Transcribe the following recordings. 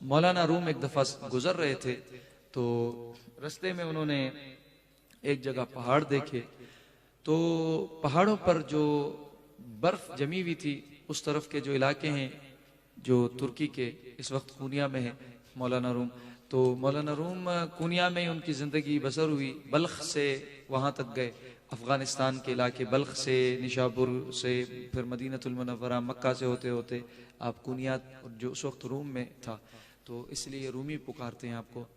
मौलाना room एक दफा गुजर रहे थे तो रास्ते में उन्होंने एक जगह पहाड़ देखे, तो पहाड़ों पर जो बर्फ जमी हुई थी, उस तरफ के जो इलाके हैं जो तुर्की के, इस वक्त कुनिया में है मौलाना रूम, तो मौलाना रूम कुनिया में उनकी ज़िंदगी बसर हुई। बल्ख से वहाँ तक गए, अफ़गानिस्तान के इलाके बल्ख से, निशापुर से, फिर मदीनतुल मुनव्वरा, मक्का से होते होते आप कुनिया, जो उस वक्त रूम में था, तो इसलिए रूमी पुकारते हैं आपको।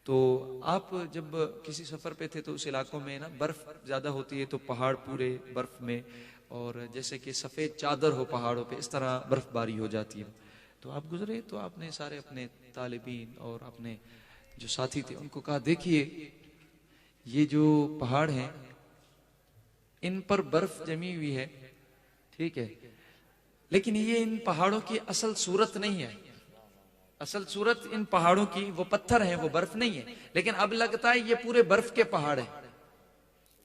तो आप जब किसी सफ़र पे थे तो उस इलाकों में ना बर्फ़ ज़्यादा होती है, तो पहाड़ पूरे बर्फ़ में, और जैसे कि सफ़ेद चादर हो पहाड़ों पे, इस तरह बर्फ़बारी हो जाती है। तो आप गुजरे तो आपने सारे अपने तालिबीन और अपने जो साथी थे उनको कहा, देखिए ये जो पहाड़ हैं इन पर बर्फ जमी हुई है, ठीक है, लेकिन ये इन पहाड़ों की असल सूरत नहीं है। असल सूरत इन पहाड़ों की, वो पत्थर हैं, वो बर्फ नहीं है, लेकिन अब लगता है ये पूरे बर्फ के पहाड़ हैं।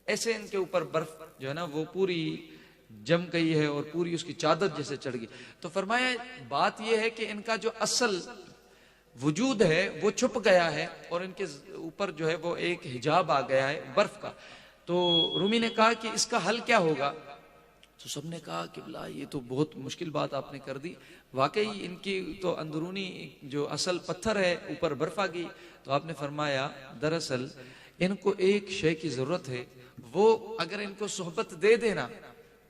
ऐसे इनके ऊपर बर्फ जो है ना वो पूरी जम गई है और पूरी उसकी चादर जैसे चढ़ गई। तो फरमाया बात यह है कि इनका जो असल वजूद है वो छुप गया है और इनके ऊपर जो है वो एक हिजाब आ गया है बर्फ का। तो रूमी ने कहा कि इसका हल क्या होगा? तो सबने कहा कि भला ये तो बहुत मुश्किल बात आपने कर दी, वाकई इनकी तो अंदरूनी जो असल पत्थर है ऊपर बर्फ आ गई। तो आपने फरमाया दरअसल इनको एक शय की जरूरत है, वो अगर इनको सोहबत दे देना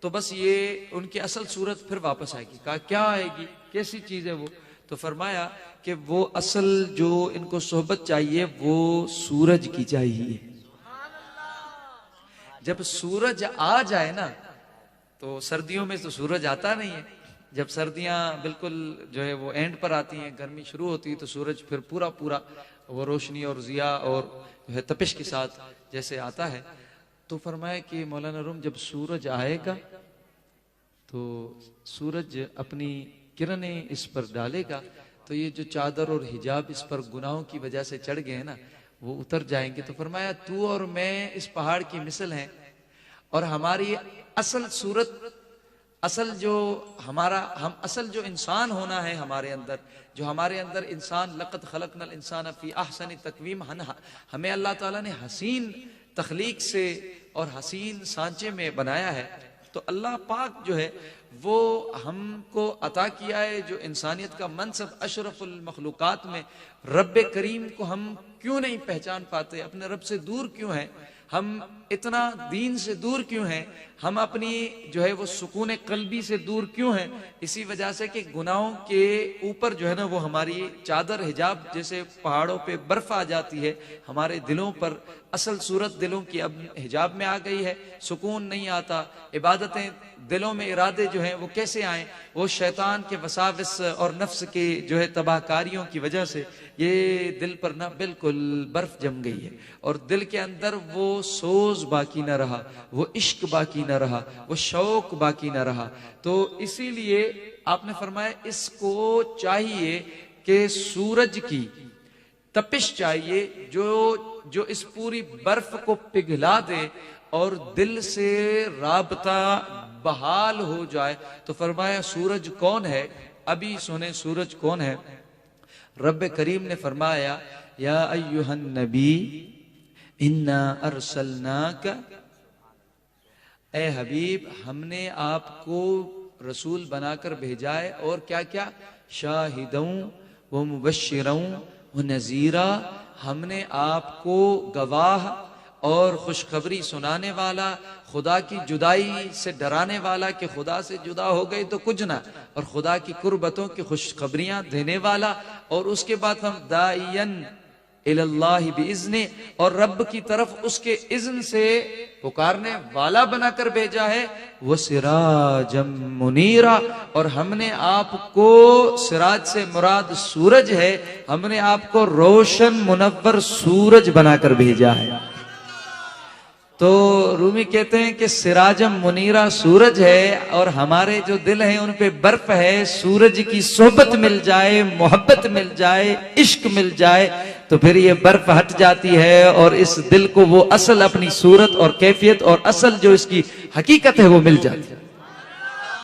तो बस ये उनकी असल सूरत फिर वापस आएगी। कहा क्या आएगी, कैसी चीज है वो? तो फरमाया कि वो असल जो इनको सोहबत चाहिए वो सूरज की चाहिए। जब सूरज आ जाए ना, तो सर्दियों में तो सूरज आता नहीं है, जब सर्दियां बिल्कुल जो है वो एंड पर आती हैं, गर्मी शुरू होती है, तो सूरज फिर पूरा पूरा वो रोशनी और जिया और जो है तपिश के साथ जैसे आता है। तो फरमाया कि मौलाना रूम जब सूरज आएगा तो सूरज अपनी किरणें इस पर डालेगा, तो ये जो चादर और हिजाब इस पर गुनाहों की वजह से चढ़ गए हैं ना, वो उतर जाएंगे। तो फरमाया तू और मैं इस पहाड़ की मिसल हैं, और हमारी असल सूरत, असल जो हमारा हम असल जो इंसान होना है हमारे अंदर, जो हमारे अंदर इंसान, लक़द खलक़नल इंसान फी अहसनी तक़वीम, हमें अल्लाह ताला ने हसीन तख्लीक से और हसीन सांचे में बनाया है। तो अल्लाह पाक जो है वो हमको अता किया है जो इंसानियत का मनसब, अशरफुल मखलूकात में रब करीम को हम क्यों नहीं पहचान पाते? अपने रब से दूर क्यों हैं हम? इतना दीन से दूर क्यों हैं हम? अपनी जो है वो सुकून कल्बी से दूर क्यों हैं? इसी वजह से कि गुनाहों के ऊपर जो है ना वो हमारी चादर हिजाब जैसे पहाड़ों पे बर्फ आ जाती है, हमारे दिलों पर असल सूरत दिलों की अब हिजाब में आ गई है, सुकून नहीं आता। इबादतें, दिलों में इरादे जो हैं वो कैसे आए? वो शैतान के वसाविस और नफ्स के जो है तबाहकारियों की वजह से ये दिल पर ना बिल्कुल बर्फ जम गई है, और दिल के अंदर वो सोज बाकी न रहा, वो इश्क बाकी न रहा, वो शौक बाकी न रहा। तो इसीलिए आपने फरमाया इसको चाहिए कि सूरज की तपिश चाहिए जो इस पूरी बर्फ को पिघला दे और दिल से राबता बहाल हो जाए। तो फरमाया सूरज कौन है? अभी सुने सूरज कौन है। रब करीम ने फरमाया या अय्युहन नबी इन्ना अरसलनाका, ए हबीब हमने आपको रसूल बनाकर भेजा है, और क्या क्या, शाहिदों व मुबश्शिरों व नज़ीरा, हमने आपको गवाह और खुशखबरी सुनाने वाला, खुदा की जुदाई से डराने वाला कि खुदा से जुदा हो गए तो कुछ ना, और खुदा की कुर्बतों की खुशखबरियां देने वाला, और उसके बाद हम दाइयन इलल्लाहि बिइज़्नि, और रब की तरफ उसके इज़्न से पुकारने वाला बनाकर भेजा है। वो सिराजम मुनीरा, और हमने आपको, सिराज से मुराद सूरज है, हमने आपको रोशन मुनव्वर सूरज बनाकर भेजा है। तो रूमी कहते हैं कि सिराजम मुनीरा सूरज है, और हमारे जो दिल हैं उन पे बर्फ है। सूरज की सोहबत मिल जाए, मोहब्बत मिल जाए, इश्क मिल जाए, तो फिर ये बर्फ हट जाती है और इस दिल को वो असल अपनी सूरत और कैफियत और असल जो इसकी हकीकत है वो मिल जाती है।